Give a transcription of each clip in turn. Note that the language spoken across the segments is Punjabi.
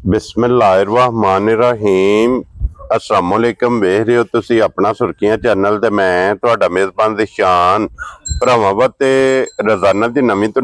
बिस्मिल्लाहिर्रहमानिर्रहीम अस्सलामुअलैकुम वेख रहे हो तुसी अपना सुर्खियां चैनल ते मैं तुहाडा मेज़बान दिशान भरावां वास्ते रोजाना दी नवीं तो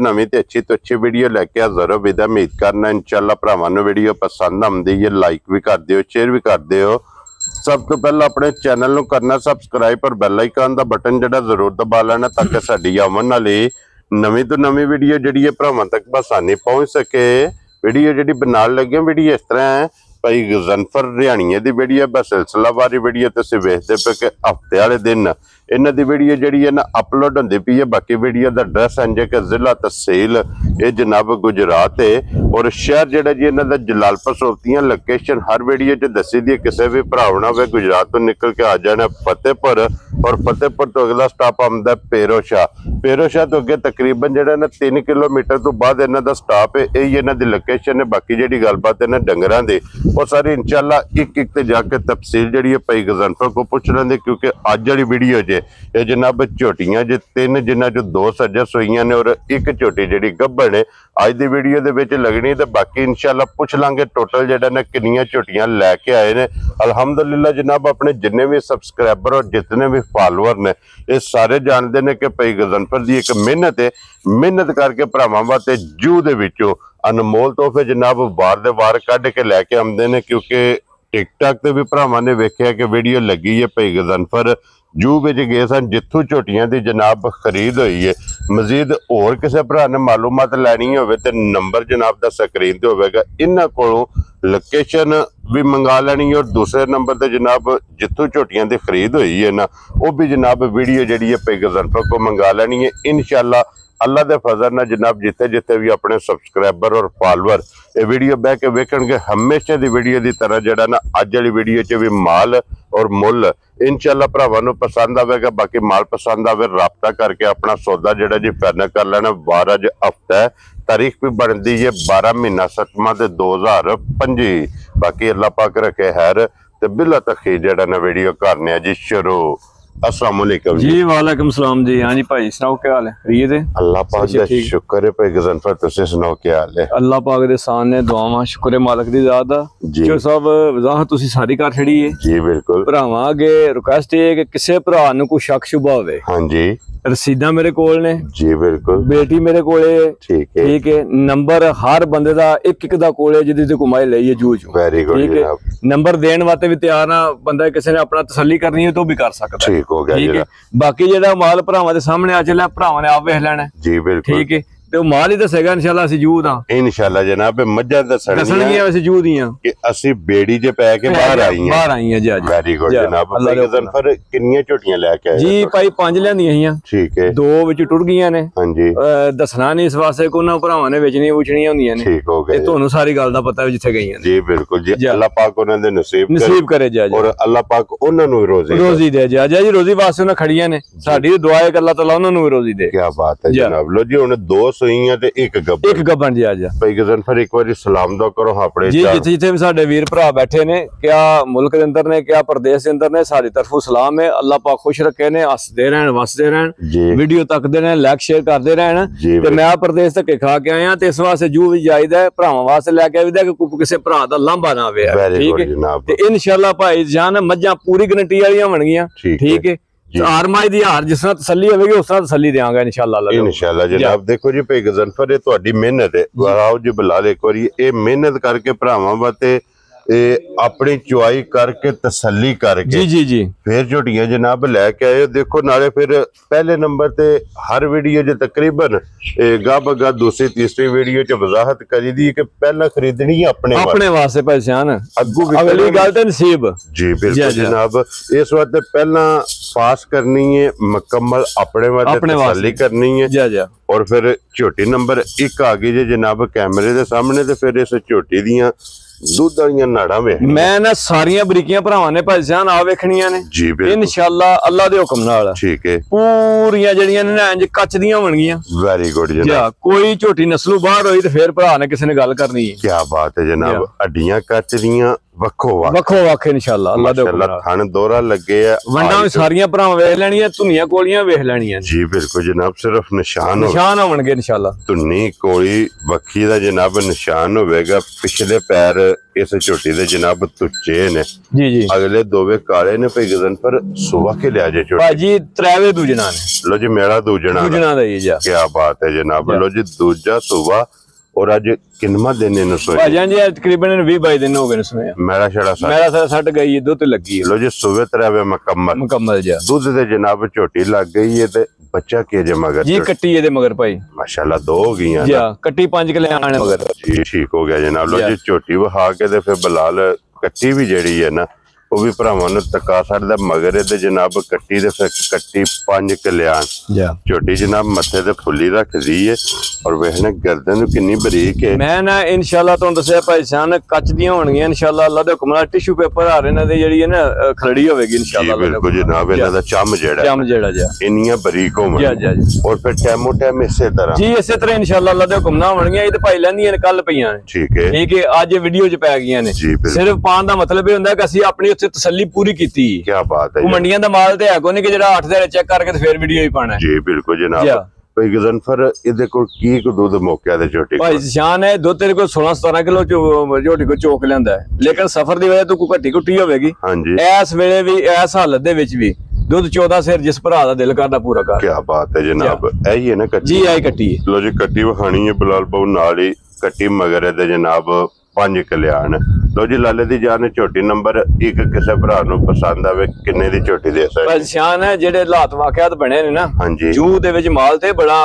अच्छी वीडियो लैके हाज़र हो। विदा उम्मीद करना इंशाअल्लाह भरावां नूं वीडियो पसंद आउंदी है, लाइक भी कर दिओ, शेयर भी कर दिओ। सब तो पहला अपने चैनल नूं करना सबसक्राइब और बैल आइकन दा बटन जिहड़ा जरूर दबा लेना ताकि साडी आवन वाली नवीं तो नवीं वीडियो जिहड़ी है भरावां तक आसानी पहुंच सके। वीडियो जी बनाने लगे वीडियो इस तरह है भाई गजनफर रिहाणिए की वीडियो सिलसिलावारी वीडियो तुम वेखते पे कि हफ्ते वाले दिन इन्हों की वीडियो जी है ना अपलोड होती पई है। बाकी वीडियो का एड्रैस है कि जिला तहसील ये जनाब गुजरात है और शहर जोड़ा जी इन्हों का जलालपुर सोबतियां। लोकेशन हर वीडियो च दसी दी किसी भी भरावना हो गुजरात तो निकल के आ जाना फतेहपुर और फतेहपुर तो अगला स्टॉप आता पेरोशाह। पेरोशाह तो अगे तकरीबन जो 3 किलोमीटर तो बाद इन्हों का स्टॉप है। यही इन्हों की लोकेशन है। बाकी जी गलबात इन्होंने डंगरां दी और सारी इंशाअल्लाह एक ते जाके तफसील जी है भाई गजनफर को पूछ लेंगे क्योंकि अज वाली वीडियो च ये जनाब झोटियां जो 3 जिन्हों चो 2 सज्जा सोईयां ने और एक झोटी जी गब्बन है अज की वीडियो के लगनी। तो बाकी इंशाअल्लाह पूछ लांगे टोटल जो ने किनियां झोटियां लैके आए ने। अलहमदुलिल्लाह जनाब अपने जिन्ने भी सबसक्राइबर और जितने भी फॉलोअर ने ये सारे जानते हैं कि भाई गजनफर की एक मेहनत है। मेहनत करके भरावां वास्ते जू दे विचों अनमोल तोहफे जनाब वार दे वार कढ़ के लैके आउंदे ने क्योंकि टिकटॉक ते भी भरावां ने वेखिया कि वीडियो लगी है भाई गजनफर जू विच गए सन जिथों झोटियां की जनाब खरीद हुई है। मजीद होर किसी भरा ने मालूमात लैनी होवे ते नंबर जनाब दा स्क्रीन ते होवेगा। इन्हां कोलों लोकेशन भी मंगा लेनी और दूसरे नंबर ते जनाब जिथों झोटियां की खरीद हुई है ना वो भी जनाब वीडियो जिहड़ी है भाई गजनफर को मंगा लेनी है। इंशाअल्लाह अल्लाह के फजल न जनाब जिथे जिथे भी अपने सबसक्राइबर और फॉलोअर ये वीडियो बह के वेखणगे हमेशा की वीडियो की तरह जरा ना अज वाली वीडियो च भी माल और मुल इंशाअल्लाह भरावां नूं पसंद आवेगा। बाकी माल पसंद आवे राबता करके अपना सौदा जड़ा जी फाइनल कर लेना। 12 अज हफ्ता है, तारीख भी बनती है 12 महीना 7वां 2025। बाकी अल्लाह पाक रखे हैर ते बिला तखीर जड़ा ना वीडियो करने जी शुरू। अस्सलाम वालेकुम जी। वालेकुम सलाम जी। हाँ जी भाई सुनाओ क्या हाल है? खैरियत है? अल्लाह पाक दा शुक्र है भाई गजनफर तुसी सुनाओ क्या हाल है? अल्लाह पाक दे सान ने दुआवां शुक्र है मालिक दी ज़ात दा। जो सब वजाहत तुसी सारी कर छड़ी है जी बिल्कुल। भरावां अगे रिक्वेस्ट है कि किसी भरा नूं कोई शक शुबा होवे। हां जी रसीदा मेरे कोल ने जी बिल्कुल। बेटी मेरे कोले ठीक है। नंबर हर बंदे दा एक एक दा कोले जिदी ते कमाई लई है जूझ वेरी गुड जनाब। नंबर देने वास्ते भी तैयार ना बंदा किसी ने अपना तसल्ली करनी है तो भी कर सकता है। ठीक हो गया ठीक है। बाकी जेड़ा माल भरावां दे सामने आ चलिया भरावां ने आप वेख लेना जी बिल्कुल। ठीक है तो माल ही दसेगा इंशाअल्लाह असि जूद हां इंशाअल्लाह जनाब। मज्जां दसणगियां वैसे जूद दियां कि असि बेड़ी च पै के बाहर आई हैं जी। वेरी गुड जनाब। भाई गजनफर कितनी झोटियां लेके आए जी? भाई 5 लियांदियां हियां। ठीक है। 2 विच टुट गईयां ने। हां जी दसना नहीं इस वास्ते को ना भरावां ने वेचनी उचणियां हुंदियां ने। ठीक हो गया। तुहानू सारी गल दा पता है जिथे गईयां जी बिल्कुल जी। अल्लाह पाक उन्हां दे नसीब करे जा और अल्लाह पाक उन्हां नू रोजी दे जा जी। रोजी वास्ते उन्हां खड़ियां ने साडी दुआ है कि अल्लाह ताला उन्हां नू रोजी दे। क्या बात है जनाब। लो जी हुण 2 सोईयां ते एक गब्बन जी। आज भाई गजनफर एक बार सलाम दो करो अपने जी जिथे जिथे भी साडे वीर भरा बैठे ने क्या मुल्क दे अंदर ने क्या प्रदेश दे अंदर ने सारी तरफों सलाम है। अल्लाह पाक खुश रखे ने हसदे रहन वसदे रहन वीडियो तकदे रहन लाइक शेयर करदे रहन। ते मैं प्रदेश धक्के खा के आया ते इस वास्ते जू भी जाईदा है भरावां वास्ते लेके आईदा कि किसी भरा दा लांभा ना आवे। ठीक है ते इंशाअल्लाह भाई जान मज्जां पूरी गारंटी वालियां बनगियां। ठीक है आरमाई दी हार जिस तरह तसल्ली होगी उस तरह तसल्ली देंगे इंशाअल्लाह जनाब। देखो जी भाई गजनफर ये तुहाडी मेहनत है। आओ जी बिलाल एक बार ये मेहनत करके भरावां वास्ते अपनी चुआई करके तसल्ली करके जी जी जी फिर झोटियां जनाब लैके आए। देखो नाले फिर पहले नंबर ते हर वीडियो च तकरीबन गा बगा दूसरी तीसरी वीडियो च वजाहत करी दी कि पहला खरीदनी है अपने वास्ते पहचान अगली गल ते नसीब जी बिल्कुल जनाब। इस वास्ते पहला पास करनी है मुकम्मल अपने वास्ते तसल्ली करनी है और फिर झोटी नंबर 1 आ गई जी जनाब कैमरे दे सामने। ते फिर इस झोटी दियां दूध वालियां नाड़ां वे मैं ना सारियां बरीकियां भरावां ने भाईजान आ वेखणियां ने जी इंशाअल्लाह अल्लाह दे हुक्म नाल। ठीक है पूरियां जड़ियां ने इंज कच दियां बनगियां। वेरी गुड जनाब। कोई झोटी नस्लों बाहर होई ते फिर भरा ने किसी ने गल करनी है। क्या बात है जनाब। हड्डियां कच दियां ਵੱਖੋ ਵੱਖ ਇਨਸ਼ਾਅੱਲਾ ਅੱਲਾ ਦੇ ਹੁਕਮ ਨਾਲ। ਥਣ ਦੋਹਰਾ ਲੱਗੇ ਆ, ਵੰਡਾਂ ਵੀ ਸਾਰੀਆਂ ਭਰਾਵਾਂ ਵੇਖ ਲੈਣੀਆਂ, ਧੁਨੀਆਂ ਕੋਲੀਆਂ ਵੇਖ ਲੈਣੀਆਂ ਜੀ ਬਿਲਕੁਲ ਜਨਾਬ। ਸਿਰਫ ਨਿਸ਼ਾਨ ਹੋਣਗੇ ਇਨਸ਼ਾਅੱਲਾ। ਧੁੰਨੀ ਕੋਲੀ ਵੱਖੀ ਦਾ ਜਨਾਬ ਨਿਸ਼ਾਨ ਹੋਵੇਗਾ। ਪਿਛਲੇ ਪੈਰ ਇਸ ਝੋਟੀ ਦੇ ਜਨਾਬ ਤੁੱਚੇ ਨੇ ਜੀ, ਅਗਲੇ ਦੋਵੇਂ ਕਾਲੇ ਨੇ। ਭਈ ਗਜ਼ਨਫਰ ਸੁਬਾ ਕੇ ਲਿਆ ਜੇ ਝੋਟੀ ਭਾਜੀ ਤਰਾਵੇ ਦੂਜਣਾ ਨੇ। ਲੋ ਜੀ ਮੇਰਾ ਦੂਜਣਾ ਦਾ ਹੀ ਜਾ, ਕੀ ਬਾਤ ਹੈ ਜਨਾਬ। ਲੋ ਜੀ ਦੂਜਾ ਸੁਬਾ। ਔਰ ਅੱਜ ਕਿੰਨਾ ਦਿਨ ਇਹਨੂੰ ਸੋਏ ਭਾਜਾਂ ਜੀ? ਤਕਰੀਬਨ 20-22 ਦਿਨ ਹੋ ਗਏ ਨੇ ਸੋਇਆ। ਮੇਰਾ ਸਾਰਾ ਸੱਟ ਗਈ ਹੈ, ਦੁੱਧ ਲੱਗੀ ਹੈ। ਲੋ ਜੀ ਸੁਬੇ ਤਰਾਵੇ ਮੁਕੰਮਲ ਜਾ ਦੁੱਧ ਦੇ ਜਨਾਬ ਝੋਟੀ ਲੱਗ ਗਈ ਹੈ। ਤੇ ਬੱਚਾ ਕੀ ਜੇ ਮਗਰ ਜੀ? ਕੱਟੀ ਇਹਦੇ ਮਗਰ ਭਾਈ ਮਾਸ਼ਾਅੱਲਾ 2 ਹੋ ਗਈਆਂ ਜੀ। ਕੱਟੀ 5 ਕਿਲੇ ਆਣੇ ਮਗਰ ਜੀ। ਠੀਕ ਹੋ ਗਿਆ ਜਨਾਬ। ਲੋ ਜੀ ਝੋਟੀ ਵਹਾ ਕੇ ਤੇ ਫਿਰ ਬਲਾਲ ਕੱਟੀ ਵੀ ਜਿਹੜੀ ਹੈ ਨਾ ਉਹ ਵੀ ਭਰਾਵਾਂ ਨੂੰ ਤਕਾ ਸਕਦਾ ਮਗਰ ਇਹਦੇ ਜਨਾਬ ਕੱਟੀ ਦੇ। ਫਿਰ ਕੱਟੀ 5 ਕਿਲਿਆਂ ਝੋਟੀ ਜਨਾਬ ਮੱਥੇ ਤੇ ਫੁੱਲੀ ਰੱਖਦੀ ਹੈ। ਔਰ ਵੇਖਣਾ ਗਰਦਨ ਨੂੰ ਕਿੰਨੀ ਬਰੀਕ ਹੈ। ਮੈਂ ਨਾ ਇਨਸ਼ਾਅੱਲਾ ਤੁਹਾਨੂੰ ਦੱਸਿਆ ਭਾਈ ਜਾਨ ਕੱਚ ਦੀਆਂ ਹੋਣਗੀਆਂ ਇਨਸ਼ਾਅੱਲਾ ਅੱਲਾ ਦੇ ਹੁਕਮ ਨਾਲ। ਟਿਸ਼ੂ ਪੇਪਰ ਆ ਰਹੇ ਨੇ ਤੇ ਜਿਹੜੀ ਹੈ ਨਾ ਖਲੜੀ ਹੋਵੇਗੀ ਇਨਸ਼ਾਅੱਲਾ। ਬਿਲਕੁਲ ਜਨਾਬ। ਇਹਨਾਂ ਦਾ ਚਮ ਜਿਹੜਾ ਜਾ ਇੰਨੀਆਂ ਬਰੀਕ ਹੋਣਗੀਆਂ। ਔਰ ਫਿਰ ਟੈਮੋ ਟੈਮ ਇਸੇ ਤਰ੍ਹਾਂ ਜੀ ਇਸੇ ਤਰ੍ਹਾਂ ਇਨਸ਼ਾਅੱਲਾ ਅੱਲਾ ਦੇ ਹੁਕਮ ਨਾਲ ਹੋਣਗੀਆਂ। ਇਹ ਤੇ ਭਾਈ ਲੈਂਦੀਆਂ ਨੇ ਕੱਲ ਪਈਆਂ ਨੇ। ਠੀਕ ਹੈ ਅੱਜ ਵੀਡੀਓ 'ਚ ਪੈ ਗਈਆਂ ਨੇ। ਸਿਰਫ ਪਾਣ ਦਾ ਮਤਲਬ ਇਹ ਹੁੰਦਾ ਕਿ ਅਸੀਂ ਆਪਣੀ ਉੱਥੇ ਤਸੱਲੀ ਪੂਰੀ ਕੀਤੀ। ਕੀ ਬਾਤ ਹੈ। ਮੰਡੀਆਂ ਦਾ ਮਾਲ ਤੇ ਹੈ ਕੋਈ ਨਹੀਂ ਕਿ ਜਿਹੜਾ 8 ਦਿਨ ਚੈੱਕ ਕਰਕੇ ਤੇ ਫਿਰ ਵੀਡੀਓ ਹੀ ਪਾਣਾ ਜੀ। ਬਿਲਕੁਲ ਜਨਾਬ। ਭਾਈ ਗਜ਼ਨਫਰ ਇਹਦੇ ਕੋਲ ਕੀ ਦੁੱਧ ਮੌਕਿਆ ਦੇ ਝੋਟੀ ਭਾਈ ਸ਼ਾਨ ਹੈ ਦੁੱਧ ਤੇਰੇ ਕੋਲ 16-17 ਕਿਲੋ ਝੋਟੀ ਕੋ ਚੋਕ ਲੈਂਦਾ ਹੈ। ਲੇਕਿਨ ਸਫਰ ਦੀ ਵਜ੍ਹਾ ਤੋਂ ਕੋਈ ਘੱਟੀ ਘੁੱਟੀ ਹੋਵੇਗੀ। ਹਾਂਜੀ ਇਸ ਵੇਲੇ ਵੀ ਇਸ ਹਾਲਤ ਦੇ ਵਿੱਚ ਵੀ ਦੁੱਧ 14 ਸਿਰ ਜਿਸ ਭਰਾ ਦਾ ਦਿਲ ਕਰਦਾ ਪੂਰਾ ਕਰ। ਕੀ ਬਾਤ ਹੈ ਜਨਾਬ। ਇਹੀ ਹੈ ਨਾ ਕੱਟੀ ਜੀ? ਆਈ ਕੱਟੀ ਹੈ। ਲੋ ਜੀ ਕੱਟੀ ਵਖਾਣੀ ਹੈ ਬਲਾਲ ਬਾਊ ਨਾਲ ਹੀ। ਕੱਟੀ ਮਗਰ ਇਹਦੇ ਜਨਾਬ 5 ਕਲਿਆਣ। ਲੋ ਜੀ ਲਾਲੇ ਦੀ ਜਾਨ ਝੋਟੀ ਨੰਬਰ 1 ਕਿਸੇ ਭਰਾ ਨੂੰ ਪਸੰਦ ਆਵੇ ਕਿੰਨੇ ਦੀ ਝੋਟੀ ਦੇ ਸਕਦੇ? ਸ਼ਾਨ ਹੈ ਜਿਹੜੇ ਹਾਲਾਤ ਵਾਕਿਆਤ ਬਣੇ ਨੇ ਨਾ ਹਾਂਜੀ ਜੂ ਦੇ ਵਿੱਚ ਮਾਲ ਤੇ ਬੜਾ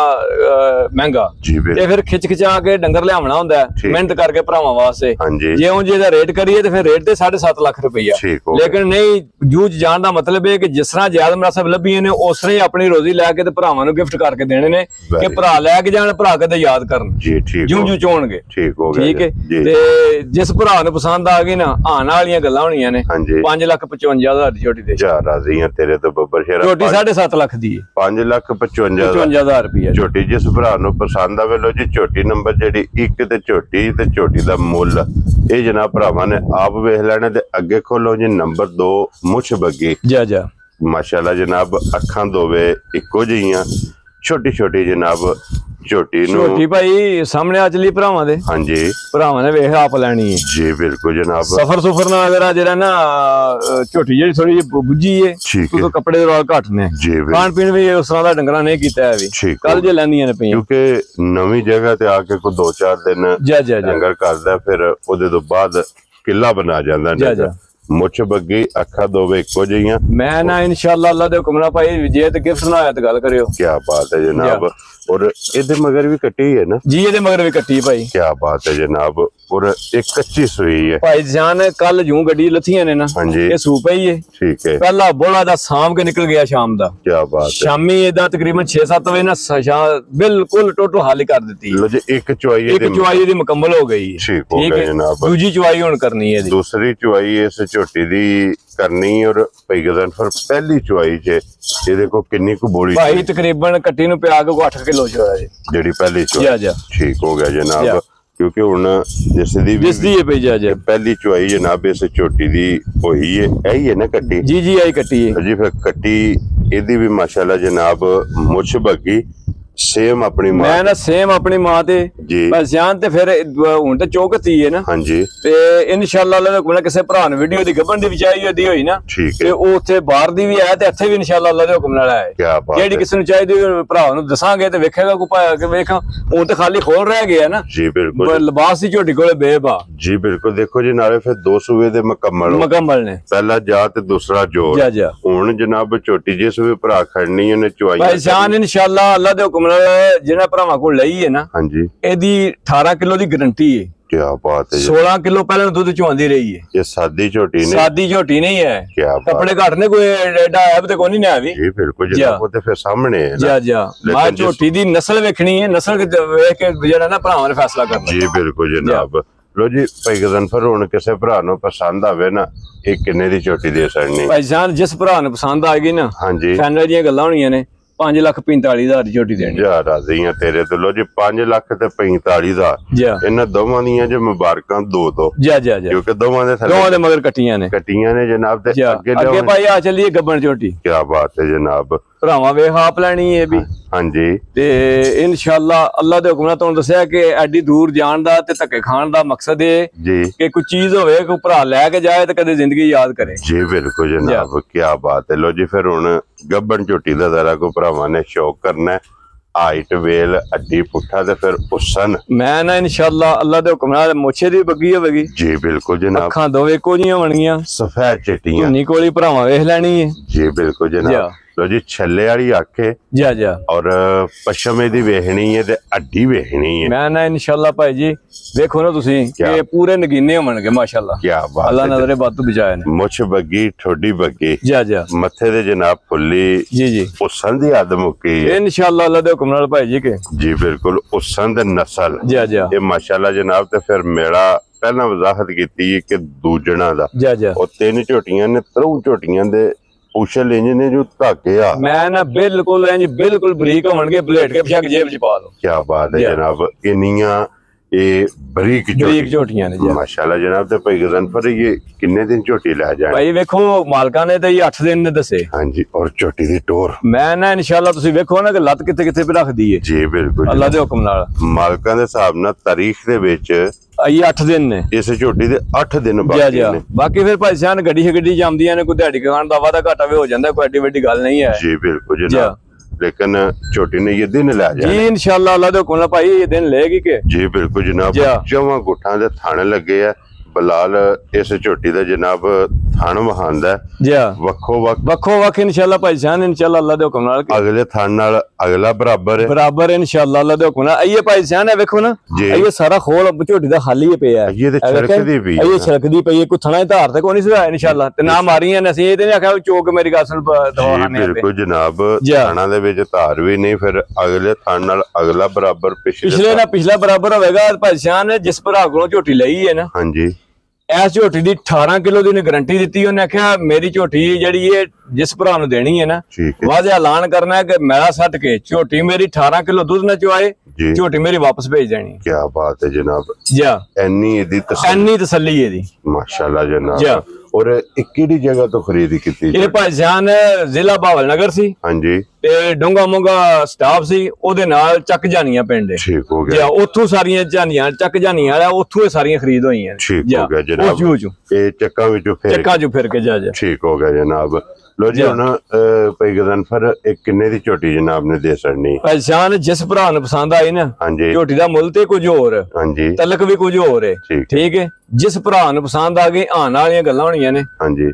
ਮਹਿੰਗਾ ਤੇ ਫਿਰ ਖਿੱਚ ਖਿਚਾ ਕੇ ਡੰਗਰ ਲਿਆਉਣਾ ਹੁੰਦਾ ਮਿਹਨਤ ਕਰਕੇ ਭਰਾਵਾਂ ਵਾਸਤੇ। ਜੇ ਉਹ ਜਿਹਦਾ ਰੇਟ ਕਰੀਏ ਤੇ ਫਿਰ ਰੇਟ ਤੇ 7.5 ਲੱਖ ਰੁਪਈਆ। ਲੇਕਿਨ ਨਹੀਂ ਜੂ ਚ ਜਾਣ ਦਾ ਮਤਲਬ ਇਹ ਕਿ ਜਿਸ ਤਰ੍ਹਾਂ ਜ਼ਿਆਦਾ ਮੁਨਾਸਬ ਲੱਭੀਆਂ ਨੇ ਉਸ ਤਰ੍ਹਾਂ ਹੀ ਆਪਣੀ ਰੋਜ਼ੀ ਲੈ ਕੇ ਤੇ ਭਰਾਵਾਂ ਨੂੰ ਗਿਫਟ ਕਰਕੇ ਦੇਣੇ ਨੇ ਕਿ ਭਰਾ ਲੈ ਕੇ ਜਾਣ ਭਰਾ ਕਦੇ ਯਾਦ ਕਰਨ ਜੂ ਚੋਣਗੇ। ਠੀਕ ਹੋ ਗਿਆ। ਠੀਕ ਹੈ। ਤੇ ਜਿਸ ਭਰਾ ਨੂੰ ਪਸੰਦ ਆ ਗਈ ਨਾ ਆਉਣ ਵਾਲੀਆਂ ਗੱਲਾਂ ਹੋਣੀਆਂ ਨੇ। 5,55,000 ਦੀ ਝੋਟੀ ਦੇ ਰਾਜ਼ੀਆਂ ਤੇਰੇ ਤੋਂ ਬੱਬਰ ਸ਼ੇਰਾ। ਝੋਟੀ 7.5 ਲੱਖ ਦੀ ਹੈ। 5,55,000 ਰੁਪਇਆ ਝੋਟੀ ਜਿਸ ਭਰਾ ਨੂੰ ਪਸੰਦ ਆਵੇ। ਲੋ ਜੀ ਝੋਟੀ ਨੰਬਰ ਜਿਹੜੀ 1 ਤੇ ਝੋਟੀ ਦਾ ਮੁੱਲ ਇਹ ਜਨਾਬ ਭਰਾਵਾਂ ਨੇ ਆਪ ਵੇਖ ਲੈਣੇ। ਤੇ ਅੱਗੇ ਖੋਲੋ ਜੀ ਨੰਬਰ 2 ਮੁੱਛ ਬੱਗੀ ਜਾ ਮਾਸ਼ਾਅੱਲਾ ਜਨਾਬ। ਅੱਖਾਂ ਦੋਵੇਂ ਇੱਕੋ ਜਿਹੀਆਂ ਛੋਟੀ ਜਨਾਬ ਝੋਟੀ ਭਾਈ ਸਾਹਮਣੇ ਆ ਚਲੀ ਭਰਾਵਾਂ ਦੇ। ਹਾਂਜੀ ਭਰਾਵਾਂ ਨੇ ਵੇਖ ਆਪ ਲੈਣੀ ਹੈ ਜੀ। ਬਿਲਕੁਲ ਜਨਾਬ। ਸਫਰ ਨਾਲ ਅਗਰ ਜਿਹੜਾ ਨਾ ਝੋਟੀ ਜਿਹੜੀ ਥੋੜੀ ਜਿਹੀ ਬੁੱਝੀ ਹੈ ਉਹ ਕੱਪੜੇ ਦੇ ਰੋਲ ਘੱਟ ਨੇ। ਖਾਣ ਪੀਣ ਵੀ ਉਸ ਤਰ੍ਹਾਂ ਦਾ ਡੰਗਰਾਂ ਨੇ ਕੀਤਾ ਹੈ ਵੀ ਕੱਲ ਜੇ ਲੈਂਦੀਆਂ ਨੇ ਪਈਆਂ ਕਿਉਂਕਿ ਨਵੀਂ ਜਗ੍ਹਾ ਤੇ ਆ ਕੇ ਕੋਈ 2-4 ਦਿਨ ਡੰਗਰ ਕਰਦਾ ਫਿਰ ਉਹਦੇ ਤੋਂ ਬਾਅਦ ਕਿੱਲਾ ਬਣਾ ਜਾਂਦਾ। ਮੁੱਛ ਬੱਗੀ ਅੱਖਾਂ ਦੋਵੇਂ ਇੱਕੋ ਜਿਹੀਆਂ। ਮੈਂ ਨਾ ਇਨਸ਼ਾਅੱਲਾ ਅੱਲਾ ਦੇ ਹੁਕਮ ਨਾਲ ਭਾਈ ਜੇ ਤੇ ਗਿਫਟ ਨਾ ਆਇਆ ਤਾਂ ਗੱਲ ਕਰਿਓ। ਕੀ ਬਾਤ ਹੈ ਜਨਾਬ। ਔਰ ਇਹਦੇ ਮਗਰ ਵੀ ਕੱਟੀ ਹੈ ਨਾ ਜੀ? ਇਹਦੇ ਮਗਰ ਵੀ ਕੱਟੀ ਭਾਈ। ਕੀ ਬਾਤ ਹੈ ਜਨਾਬ। ਔਰ ਇੱਕ ਕੱਚੀ ਸੂਈ ਹੈ ਭਾਈ ਜਾਨ। ਕੱਲ ਜੂ ਗੱਡੀ ਲੱਥੀਆਂ ਨੇ ਨਾ ਇਹ ਸੂ ਪਈ ਹੈ। ਠੀਕ ਹੈ। ਪਹਿਲਾ ਬੋਲਾ ਦਾ ਸਾਂਭ ਕੇ ਨਿਕਲ ਗਿਆ ਸ਼ਾਮ ਦਾ। ਕੀ ਬਾਤ ਹੈ। ਸ਼ਾਮੀ ਇਹਦਾ ਤਕਰੀਬਨ 6-7 ਵਜੇ ਨਾ ਬਿਲਕੁਲ ਟੋਟਲ ਹਾਲੀ ਕਰ ਦਿੱਤੀ। ਲੋ ਜੀ ਇੱਕ ਚੁਆਈ ਦੀ ਮੁਕੰਮਲ ਹੋ ਗਈ। ਠੀਕ ਹੋ ਗਿਆ ਜਨਾਬ। ਦੂਜੀ ਚੁਆਈ ਹੁਣ ਕਰਨੀ ਹੈ। ਦੂਸਰੀ ਚੁਆਈ ਇਸ ਝੋਟੀ ਦੀ ਕਰਨੀ। ਔਰ ਭਾਈ ਗਜ਼ਨਫਰ ਪਹਿਲੀ ਚੁਆਈ ਚ ਇਹਦੇ ਕੋ ਕਿੰਨੀ ਕੁ ਬੋਲੀ ਭਾਈ? ਤਕਰੀਬਨ ਕੱਟੀ ਨੂੰ ਪਿਆ ਕੇ 8 ਕਿਲੋ ਚ ਹੋਇਆ ਜੀ ਜਿਹੜੀ ਪਹਿਲੀ ਚੁਆਈ। ਠੀਕ ਹੋ ਗਿਆ ਜਨਾਬ। ਕਿਉਂਕਿ ਹੁਣ ਜਿਸ ਦੀ ਪਹਿਲੀ ਚੁਆਈ ਜਨਾਬ ਇਸ ਝੋਟੀ ਦੀ ਹੋਈ ਹੈ। ਇਹੀ ਹੈ ਨਾ ਕੱਟੀ? ਜੀ ਆਈ ਕੱਟੀ ਹੈ ਜੀ। ਫਿਰ ਕੱਟੀ ਇਹਦੀ ਵੀ ਮਾਸ਼ਾਅੱਲਾ ਜਨਾਬ ਮੁੱਛ ਬੱਗੀ ਸੇਮ ਆਪਣੀ ਮਾਂ। ਮੈਂ ਨਾ ਸੇਮ ਆਪਣੀ ਮਾਂ ਤੇ ਬਸ ਜਾਨ ਤੇ ਫਿਰ ਹੁਣ ਤੇ ਚੌਕਤੀ ਹੈ ਨਾ। ਹਾਂਜੀ ਤੇ ਇਨਸ਼ਾਅੱਲਾ ਅੱਲਾ ਦੇ ਹੁਕਮ ਨਾਲ ਕਿਸੇ ਭਰਾ ਨੂੰ ਵੀਡੀਓ ਦੀ ਗੱਬਣ ਦੀ ਵਿਚਾਈ ਉਹਦੀ ਹੋਈ ਨਾ ਤੇ ਉਹ ਉੱਥੇ ਬਾਹਰ ਦੀ ਵੀ ਆਇਆ ਤੇ ਇੱਥੇ ਵੀ ਇਨਸ਼ਾਅੱਲਾ ਅੱਲਾ ਦੇ ਹੁਕਮ ਨਾਲ ਆਇਆ। ਜਿਹੜੀ ਕਿਸੇ ਨੂੰ ਚਾਹੀਦੀ ਭਰਾ ਨੂੰ ਦੱਸਾਂਗੇ ਤੇ ਵੇਖੇਗਾ ਕੋ ਪਾਇਆ ਕਿ ਵੇਖਾਂ ਹੁਣ ਤੇ ਖਾਲੀ ਖੋਲ ਰਹਿ ਗਿਆ ਨਾ। ਜੀ ਬਿਲਕੁਲ। ਲਿਬਾਸ ਦੀ ਝੋਟੀ ਕੋਲੇ ਬੇਬਾ। ਜੀ ਬਿਲਕੁਲ। ਦੇਖੋ ਜੀ ਨਾਲੇ ਫਿਰ 2 ਸੂਬੇ ਦੇ ਮੁਕੰਮਲ ਨੇ। ਪਹਿਲਾ ਜਾ ਤੇ ਦੂਸਰਾ ਜੋੜ। ਹੁਣ ਜਨਾਬ ਝੋਟੀ ਜਿਸ ਵੀ ਭਰਾ ਖੜਨੀ ਉਹਨੇ ਚੁਆਈ ਭਾਈ ਜਾਨ ਇਨਸ਼ਾਅੱਲਾ ਅੱਲਾ ਦੇ ਹੁਕਮ ਜਿਹੜਾ ਭਰਾਵਾਂ ਕੋਲ ਲਈ ਹੈ ਨਾ ਹਾਂਜੀ ਇਹਦੀ 18 ਕਿਲੋ ਦੀ ਗਰੰਟੀ ਹੈ। ਕੀ ਬਾਤ ਹੈ। 16 ਕਿਲੋ ਪਹਿਲਾਂ ਦੁੱਧ ਚੁਆਂਦੀ ਰਹੀ ਹੈ। ਇਹ ਸਾਦੀ ਝੋਟੀ ਨਹੀਂ ਹੈ। ਕੱਪੜੇ ਘੱਟ ਨੇ ਕੋਈ ਐਡਾ ਐਬ ਤੇ ਕੋਈ ਨਹੀਂ ਹੈ ਵੀ। ਜੀ ਬਿਲਕੁਲ ਜਨਾਬ। ਉਹ ਤੇ ਫਿਰ ਸਾਹਮਣੇ ਹੈ ਨਾ। ਮੈਂ ਝੋਟੀ ਦੀ ਨਸਲ ਵੇਖਣੀ ਹੈ। ਨਸਲ ਵੇਖ ਕੇ ਜਿਹੜਾ ਨਾ ਭਰਾਵਾਂ ਨੇ ਫੈਸਲਾ ਕਰਨਾ। ਜੀ ਬਿਲਕੁਲ ਜਨਾਬ। ਲੋ ਜੀ ਭਾਈ ਗਜ਼ਨਫਰ ਹੁਣ ਕਿਸੇ ਭਰਾ ਨੂੰ ਪਸੰਦ ਆਵੇ ਨਾ ਇਹ ਕਿੰਨੇ ਦੀ ਝੋਟੀ ਦੇ ਸਕਣੀ? ਭਾਈ ਜਾਨ ਜਿਸ ਭਰਾ ਨੂੰ ਪਸੰਦ ਆ ਗਈ ਨਾ ਹਾਂਜੀ ਫਾਈਨਲ ਦੀਆਂ ਗੱਲਾਂ ਹੋਣੀਆਂ ਨੇ 5,45,000 ਦੀ ਝੋਟੀ ਦੇਣੀ। ਜਾ ਰਾਜ਼ੀ ਆ ਤੇਰੇ ਤੋਂ। ਲੋ ਜੀ 5,45,000 ਇਹਨਾਂ ਦੋਵਾਂ ਦੀਆਂ ਜੇ ਮੁਬਾਰਕਾਂ ਦੋ ਜਾ ਕਿਉਂਕਿ ਦੋਵਾਂ ਦੇ ਮਗਰ ਕੱਟੀਆਂ ਨੇ ਜਨਾਬ। ਤੇ ਅੱਗੇ ਭਾਈ ਆ ਚੱਲੀਏ ਗੱਬਣ ਝੋਟੀ। ਕੀ ਬਾਤ ਹੈ ਜਨਾਬ। ਭਰਾਵਾਂ ਵੇਖ ਆਪ ਲੈਣੀ ਹੈ ਵੀ। ਹਾਂਜੀ ਤੇ ਇਨਸ਼ਾਅੱਲਾ ਅੱਲਾ ਦੇ ਹੁਕਮ ਨਾਲ ਤੁਹਾਨੂੰ ਦੱਸਿਆ ਕਿ ਐਡੀ ਦੂਰ ਜਾਣ ਦਾ ਤੇ ਧੱਕੇ ਖਾਣ ਦਾ ਮਕਸਦ ਇਹ ਜੀ ਕਿ ਕੋਈ ਚੀਜ਼ ਹੋਵੇ ਕੋਈ ਭਰਾ ਲੈ ਕੇ ਜਾਏ ਤੇ ਕਦੇ ਜ਼ਿੰਦਗੀ ਯਾਦ ਕਰੇ। ਜੀ ਬਿਲਕੁਲ ਜਨਾਬ। ਕੀ ਬਾਤ ਹੈ। ਲੋ ਜੀ ਫਿਰ ਹੁਣ ਗੱਬਣ ਝੋਟੀ ਦਾ ਜ਼ਰਾ ਕੋ ਭਰਾਵਾਂ ਨੇ ਸ਼ੌਕ ਕਰਨਾ। ਹਾਈਟ ਵੇਲ ਅੱਡੀ ਪੁੱਠਾ ਤੇ ਫਿਰ ਉਸਨ ਮੈਂ ਨਾ ਇਨਸ਼ਾਅੱਲਾ ਅੱਲਾ ਦੇ ਹੁਕਮ ਨਾਲ ਮੋਛੇ ਦੀ ਬੱਗੀ ਹੋਵੇਗੀ। ਜੀ ਬਿਲਕੁਲ ਜਨਾਬ। ਅੱਖਾਂ ਦੋਵੇਂ ਇੱਕੋ ਜੀਆਂ ਹੋਣਗੀਆਂ ਸਫੈਦ ਚਿੱਟੀਆਂ। ਧੁੰਨੀ ਕੋਲੀ ਭਰਾਵਾਂ ਵੇਖ ਲੈਣੀ ਹੈ। ਜੀ ਬਿਲਕੁਲ ਜਨਾਬ। ਲੋ ਜੀ ਛੱਲੇ ਵਾਲੀ ਅੱਖ ਹੈ ਔਰ ਪਸ਼ਮੇ ਦੀ ਵੇਖਣੀ ਹੈ ਤੇ ਅੱਡੀ ਵੇਖਣੀ ਹੈ। ਮੈਂ ਨਾ ਇਨਸ਼ਾਅੱਲਾ ਭਾਈ ਜੀ ਵੇਖੋ ਨਾ ਤੁਸੀਂ ਕਿ ਪੂਰੇ ਨਗੀਨੇ ਹੋਣਗੇ ਮਾਸ਼ਾਅੱਲਾ। ਕੀ ਬਾਤ। ਅੱਲਾ ਨਜ਼ਰੇ ਬੱਤ ਬਚਾਏ ਨੇ। ਮੁੱਛ ਬੱਗੀ ਠੋਡੀ ਬੱਗੀ ਜਾ ਮੱਥੇ ਦੇ ਜਨਾਬ ਫੁੱਲੀ। ਜੀ ਉਸਨ ਦੀ ਆਦਮ ਮੁੱਕੀ ਹੈ ਇਨਸ਼ਾਅੱਲਾ ਅੱਲਾ ਦੇ ਹੁਕਮ ਨਾਲ ਭਾਈ ਜੀ ਕੇ। ਜੀ ਬਿਲਕੁਲ ਉਸਨ ਦੇ ਨਸਲ ਜਾ ਇਹ ਮਾਸ਼ਾਅੱਲਾ ਜਨਾਬ। ਤੇ ਫਿਰ ਮੇਰਾ ਪਹਿਲਾਂ ਵਜ਼ਾਹਤ ਕੀਤੀ ਕਿ ਦੂਜਣਾ ਦਾ ਉਹ ਤਿੰਨ ਝੋਟੀਆਂ ਨੇ ਤਰੋਂ ਝੋਟੀਆਂ ਦੇ ਉਛਲ ਇੰਜ ਨੇ ਜੋ ਧਾਗੇ ਆ। ਮੈਂ ਨਾ ਬਿਲਕੁਲ ਬਿਲਕੁਲ ਬਰੀਕ ਹੋਣਗੇ ਬਲੇਟ ਕੇ ਪਿਛਾ ਜੇਬ ਚ ਪਾ ਲਓ। ਕੀ ਬਾਤ ਹੈ ਜਨਾਬ। ਇੰਨੀਆਂ ਇਹ ਬਰੀਕ ਝੋਟੀਆਂ ਨੇ ਮਾਸ਼ਾਅੱਲਾ ਜਨਾਬ। ਤੇ ਭਾਈ ਗਜ਼ਨਫਰ ਇਹ ਕਿੰਨੇ ਦਿਨ ਝੋਟੀ ਲੈ ਜਾਣ? ਭਾਈ ਵੇਖੋ ਮਾਲਕਾਂ ਨੇ ਤਾਂ 8 ਦਿਨ ਨੇ ਦੱਸੇ। ਹਾਂਜੀ ਔਰ ਝੋਟੀ ਦੀ ਟੋਰ ਮੈਂ ਨਾ ਇਨਸ਼ਾਅੱਲਾ ਤੁਸੀਂ ਵੇਖੋ ਨਾ ਕਿ ਲੱਤ ਕਿੱਥੇ ਕਿੱਥੇ ਵੀ ਰੱਖਦੀ ਹੈ। ਜੀ ਬਿਲਕੁਲ ਅੱਲਾ ਦੇ ਹੁਕਮ ਨਾਲ। ਮਾਲਕਾਂ ਦੇ ਹਿਸਾਬ ਨਾਲ ਤਾਰੀਖ ਦੇ ਵਿੱਚ ਇਹ 8 ਦਿਨ ਨੇ। ਇਸ ਝੋਟੀ ਦੇ 8 ਦਿਨ ਬਾਕੀ ਨੇ। ਬਾਕੀ ਫਿਰ ਭਾਈ ਸਾਹਿਬ ਗੱਡੀ ਜਾਂਦੀਆਂ ਨੇ ਕੋਈ ਦਿਹਾੜੀ ਖਾਣ ਦਾ ਵਾਦਾ ਘਾਟਾ ਵੀ ਹੋ ਜਾਂਦਾ। ਕੋਈ ਐਡੀ ਵੱਡੀ ਗੱਲ ਨਹੀਂ ਹੈ। ਜੀ ਬਿਲਕੁਲ ਜਨਾਬ। लेकिन छोटी ने ये दिन ला जाए जी इंशाल्लाह अल्लाह दे हुक्म नाल भाई ये दिन लेगी के। जी बिल्कुल जनाब। जवां गुठां दे थाने लगे है। बलाल इस झोटी दा जनाब थान वहांदा है वक्खो वक्ख इंशाल्लाह भाई जान इंशाल्लाह अल्लाह दे हुक्म नाल। अगले थान नाल अगला बराबर है इंशाल्लाह अल्लाह दे हुक्म नाल। ये भाई जान है वेखो ना ये सारा खोल झोटी दा खाली पिया है। ये ते छलकदी भी ये छलकदी पई है। कोई थना धार ते कोई नहीं सी इंशाल्लाह। ते ना मारियां ने ਅਸੀਂ ਇਹ ਤੇ ਨਹੀਂ ਆਖਿਆ ਚੋਕ ਮੇਰੀ ਗਾਸਲ ਦਵਾਨੇ। ਬਿਲਕੁਲ ਜਨਾਬ। ਥਾਣਾ ਦੇ ਵਿੱਚ ਧਾਰ ਵੀ ਨਹੀਂ ਫਿਰ ਅਗਲੇ ਥਾਣ ਨਾਲ ਅਗਲਾ ਬਰਾਬਰ ਪਿਛਲੇ ਨਾਲ ਪਿਛਲਾ ਬਰਾਬਰ ਹੋਵੇਗਾ। ਭਾਈ ਜਾਨ ਨੇ ਜਿਸ ਭਰਾ ਕੋਲੋਂ ਝੋਟੀ ਲਈ ਹੈ ਨਾ ਹਾਂਜੀ ਇਸ ਝੋਟੀ ਦੀ 18 ਕਿਲੋ ਦੀ ਨੇ ਗਾਰੰਟੀ ਦਿੱਤੀ। ਉਹਨੇ ਆਖਿਆ ਮੇਰੀ ਝੋਟੀ ਜਿਹੜੀ ਇਹ ਜਿਸ ਭਰਾ ਨੂੰ ਦੇਣੀ ਹੈ ਨਾ ਵਾਅਦਾ ਐਲਾਨ ਕਰਨਾ ਹੈ ਕਿ ਮੈਲਾ ਸੱਟ ਕੇ ਝੋਟੀ ਮੇਰੀ 18 ਕਿਲੋ ਦੁੱਧ ਨਾ ਚੁਆਏ ਝੋਟੀ ਮੇਰੀ ਵਾਪਸ ਭੇਜ ਦੇਣੀ। ਕੀ ਬਾਤ ਹੈ ਜਨਾਬ। ਇੰਨੀ ਤਸੱਲੀ ਇਹਦੀ ਮਾਸ਼ਾਅੱਲਾ ਜਨਾਬ। और किहड़ी जगह तो खरीदी की? ये भाईजान जिला बहावल नगर सी। ਹਾਂਜੀ ਤੇ ਡੋਂਗਾ ਮੋਗਾ ਸਟਾਫ ਸੀ ਉਹਦੇ ਨਾਲ ਚੱਕ ਜਾਨੀਆਂ ਪਿੰਡ। ਠੀਕ ਹੋ ਗਿਆ। ਉੱਥੋਂ ਸਾਰੀਆਂ ਜਾਨੀਆਂ ਚੱਕ ਜਾਨੀਆਂ ਵਾਲਾ ਉੱਥੋਂ ਸਾਰੀਆਂ ਖਰੀਦ ਹੋਈਆਂ। ਠੀਕ ਹੋ ਗਿਆ ਜਨਾਬ। ਇਹ ਚੱਕਾਂ ਵਿੱਚੋਂ ਫਿਰ ਕੇ ਜਾ ਠੀਕ ਹੋ ਗਿਆ ਜਨਾਬ। लो जी हुण भाई गज़नफर एक किन्ने दी झोटी जनाब ने दे छड़नी? भाईजान जिस भरा नूं पसंद आई ना झोटी दा मुल ते कुछ होर तलक भी कुछ होर है। ठीक है जिस भरा नूं पसंद आ गई आने वालियां गल्लां होणियां ने।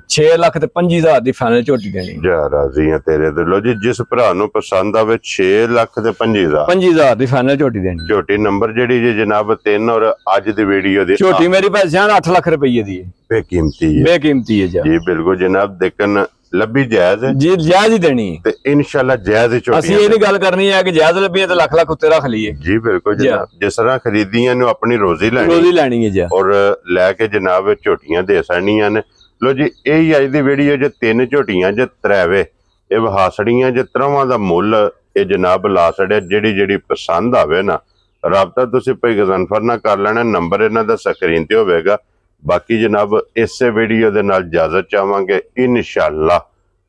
6,25,000 दी फाइनल झोटी देनी। जा राजी हां तेरे ते। लो जी जिस भरा नूं पसंद आवे 6,25,000 दी फाइनल झोटी देनी। झोटी नंबर जेडी जे जनाब 3 और आज दी वीडियो दी झोटी मेरी भाईजान 8 लाख रुपए दी है। बेकीमती है जी बिल्कुल जनाब। लेकिन ਲੱਭੀ ਜਾਇਜ਼ ਹੈ ਜੀ ਜਾਇਜ਼ ਹੀ ਦੇਣੀ ਤੇ ਇਨਸ਼ਾਅੱਲਾ ਜਾਇਜ਼ ਹੀ ਝੋਟੀ। ਅਸੀਂ ਇਹ ਨਹੀਂ ਗੱਲ ਕਰਨੀ ਹੈ ਕਿ ਜਾਇਜ਼ ਲੱਭੀ ਤੇ ਲੱਖ ਉੱਤੇ ਰੱਖ ਲਈਏ। ਜੀ ਬਿਲਕੁਲ ਜਨਾਬ। ਜਿਸ ਤਰ੍ਹਾਂ ਖਰੀਦੀਆਂ ਨੂੰ ਆਪਣੀ ਰੋਜ਼ੀ ਲੈਣੀ ਹੈ ਜੀ ਔਰ ਲੈ ਕੇ ਜਨਾਬ ਝੋਟੀਆਂ ਦੇ ਸਣੀਆਂ ਨੇ। ਲੋ ਜੀ ਇਹ ਅੱਜ ਦੀ ਵੀਡੀਓ ਜੇ 3 ਝੋਟੀਆਂ ਜੇ ਤਰਾਵੇ ਇਹ ਵਹਾਸੜੀਆਂ ਜੇ ਤਰਵਾਂ ਦਾ ਮੁੱਲ ਇਹ ਜਨਾਬ ਲਾ ਛੜਿਆ। ਜਿਹੜੀ ਪਸੰਦ ਆਵੇ ਨਾ ਰਾਬਤਾ ਤੁਸੀਂ ਭਾਈ ਗਜ਼ਨਫਰ ਨਾਲ ਕਰ ਲੈਣਾ। ਨੰਬਰ ਇਹਨਾਂ ਦਾ ਸਕਰੀਨ ਤੇ ਹੋਵੇਗਾ। बाकी जनाब इसे वीडियो दे नाल इजाजत चाहांगे। इंशाअल्लाह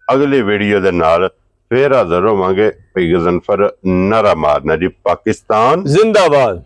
अगली वीडियो दे नाल फिर हाजिर होवांगे। भाई गज़नफर नारा मारना जी पाकिस्तान जिंदाबाद।